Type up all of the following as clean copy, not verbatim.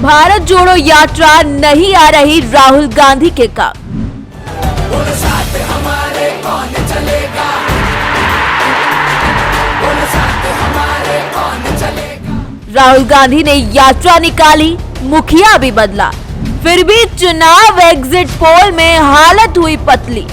भारत जोड़ो यात्रा नहीं आ रही राहुल गांधी के काम। साथ हमारे कौन चलेगा, साथ हमारे कौन चलेगा। राहुल गांधी ने यात्रा निकाली, मुखिया भी बदला, फिर भी चुनाव एग्जिट पोल में हालत हुई पतली।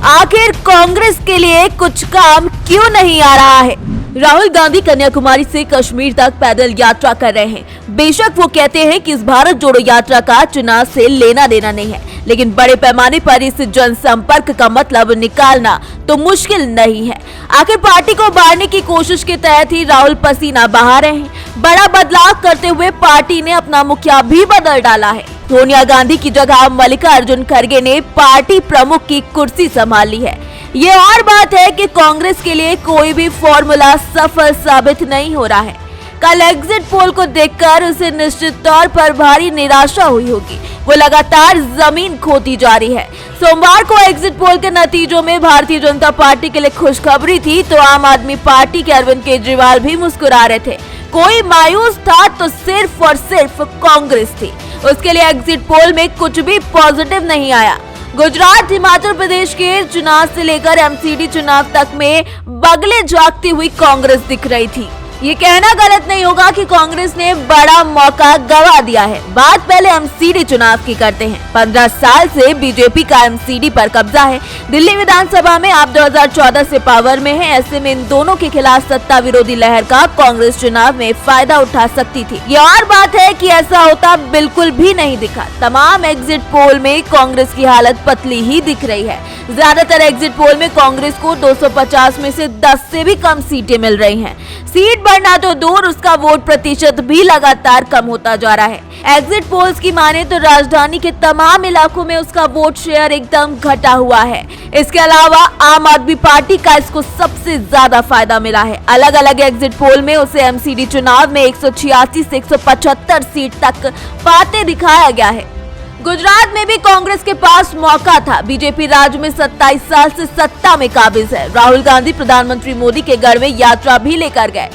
आखिर कांग्रेस के लिए कुछ काम क्यों नहीं आ रहा है? राहुल गांधी कन्याकुमारी से कश्मीर तक पैदल यात्रा कर रहे हैं। बेशक वो कहते हैं कि इस भारत जोड़ो यात्रा का चुनाव से लेना देना नहीं है, लेकिन बड़े पैमाने पर इस जनसंपर्क का मतलब निकालना तो मुश्किल नहीं है। आखिर पार्टी को बांटने की कोशिश के तहत ही राहुल पसीना बहा रहे हैं। बड़ा बदलाव करते हुए पार्टी ने अपना मुखिया भी बदल डाला है। सोनिया गांधी की जगह मल्लिकार्जुन खड़गे ने पार्टी प्रमुख की कुर्सी संभाल ली है। ये और बात है कि कांग्रेस के लिए कोई भी फॉर्मूला सफल साबित नहीं हो रहा है। कल एग्जिट पोल को देखकर उसे निश्चित तौर पर भारी निराशा हुई होगी। वो लगातार जमीन खोती जा रही है। सोमवार को एग्जिट पोल के नतीजों में भारतीय जनता पार्टी के लिए खुशखबरी थी तो आम आदमी पार्टी के अरविंद केजरीवाल भी मुस्कुरा रहे थे। कोई मायूस था तो सिर्फ और सिर्फ कांग्रेस थी। उसके लिए एग्जिट पोल में कुछ भी पॉजिटिव नहीं आया। गुजरात, हिमाचल प्रदेश के चुनाव से लेकर एमसीडी चुनाव तक में बगले झांकती हुई कांग्रेस दिख रही थी। ये कहना गलत नहीं होगा कि कांग्रेस ने बड़ा मौका गवा दिया है। बात पहले एमसीडी चुनाव की करते हैं। 15 साल से बीजेपी का एमसीडी पर कब्जा है। दिल्ली विधानसभा में आप 2014 से पावर में है। ऐसे में इन दोनों के खिलाफ सत्ता विरोधी लहर का कांग्रेस चुनाव में फायदा उठा सकती थी। ये और बात है कि ऐसा होता बिल्कुल भी नहीं दिखा। तमाम एग्जिट पोल में कांग्रेस की हालत पतली ही दिख रही है। ज्यादातर एग्जिट पोल में कांग्रेस को 250 में से 10 से भी कम सीटें मिल रही हैं। सीट बढ़ना तो दूर, उसका वोट प्रतिशत भी लगातार कम होता जा रहा है। एग्जिट पोल्स की माने तो राजधानी के तमाम इलाकों में उसका वोट शेयर एकदम घटा हुआ है। इसके अलावा आम आदमी पार्टी का इसको सबसे ज्यादा फायदा मिला है। अलग अलग एग्जिट पोल में उसे एमसीडी चुनाव में 186 से 175 सीट तक पाते दिखाया गया है। गुजरात में भी कांग्रेस के पास मौका था। बीजेपी राज्य में 27 साल से सत्ता में काबिज है। राहुल गांधी प्रधानमंत्री मोदी के घर में यात्रा भी लेकर गए,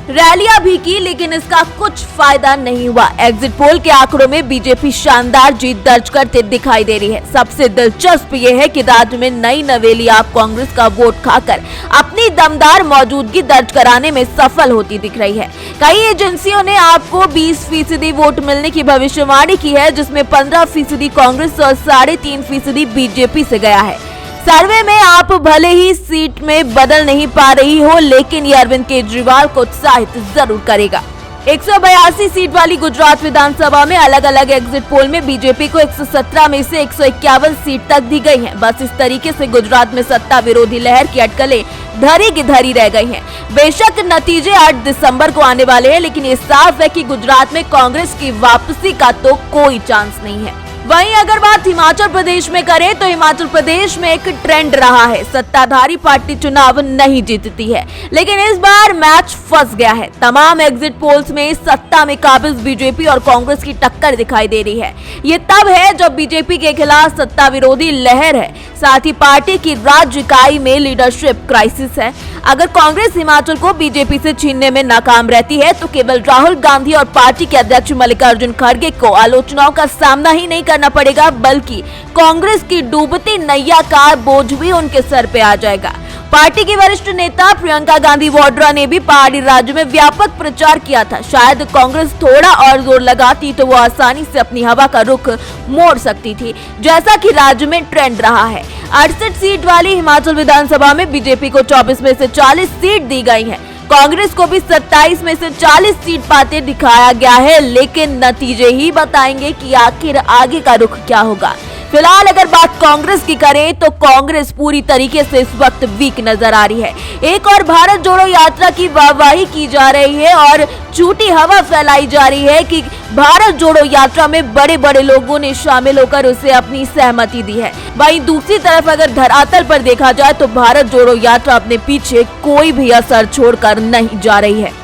रैलियां भी की, लेकिन इसका कुछ फायदा नहीं हुआ। एग्जिट पोल के आंकड़ों में बीजेपी शानदार जीत दर्ज करते दिखाई दे रही है। सबसे दिलचस्प यह है कि राज्य में नई नवेली आप कांग्रेस का वोट खाकर अपनी दमदार मौजूदगी दर्ज कराने में सफल होती दिख रही है। कई एजेंसियों ने आपको 20% वोट मिलने की भविष्यवाणी की है, जिसमें 15% कांग्रेस और 3.5% बीजेपी से गया है। सर्वे में आप भले ही सीट में बदल नहीं पा रही हो, लेकिन ये अरविंद केजरीवाल को उत्साहित जरूर करेगा। 182 सीट वाली गुजरात विधानसभा में अलग अलग एग्जिट पोल में बीजेपी को 117 में से 151 सीट तक दी गई हैं। बस इस तरीके से गुजरात में सत्ता विरोधी लहर की अटकलें धरी की धरी रह गई हैं। बेशक नतीजे 8 दिसंबर को आने वाले हैं, लेकिन ये साफ है कि गुजरात में कांग्रेस की वापसी का तो कोई चांस नहीं है। वहीं अगर बात हिमाचल प्रदेश में करें तो हिमाचल प्रदेश में एक ट्रेंड रहा है। सत्ताधारी पार्टी चुनाव नहीं जीतती है, लेकिन इस बार मैच फंस गया है। तमाम एग्जिट पोल्स में सत्ता में काबिज बीजेपी और कांग्रेस की टक्कर दिखाई दे रही है। ये तब है जब बीजेपी के खिलाफ सत्ता विरोधी लहर है, साथ ही पार्टी की राज्य इकाई में लीडरशिप क्राइसिस है। अगर कांग्रेस हिमाचल को बीजेपी से छीनने में नाकाम रहती है तो केवल राहुल गांधी और पार्टी के अध्यक्ष मल्लिकार्जुन खड़गे को आलोचनाओं का सामना ही नहीं करना पड़ेगा, बल्कि कांग्रेस की डूबती नैया का बोझ भी उनके सर पे आ जाएगा। पार्टी की वरिष्ठ नेता प्रियंका गांधी वाड्रा ने भी पहाड़ी राज्य में व्यापक प्रचार किया था। शायद कांग्रेस थोड़ा और जोर लगाती तो वो आसानी से अपनी हवा का रुख मोड़ सकती थी, जैसा कि राज्य में ट्रेंड रहा है। 68 सीट वाली हिमाचल विधानसभा में बीजेपी को 24 में से 40 सीट दी गई है। कांग्रेस को भी 27 में से 40 सीट पाते दिखाया गया है, लेकिन नतीजे ही बताएंगे कि आखिर आगे का रुख क्या होगा। फिलहाल अगर बात कांग्रेस की करें तो कांग्रेस पूरी तरीके से इस वक्त वीक नजर आ रही है। एक और भारत जोड़ो यात्रा की वाहवाही की जा रही है और झूठी हवा फैलाई जा रही है कि भारत जोड़ो यात्रा में बड़े बड़े लोगों ने शामिल होकर उसे अपनी सहमति दी है। वहीं दूसरी तरफ अगर धरातल पर देखा जाए तो भारत जोड़ो यात्रा अपने पीछे कोई भी असर छोड़कर नहीं जा रही है।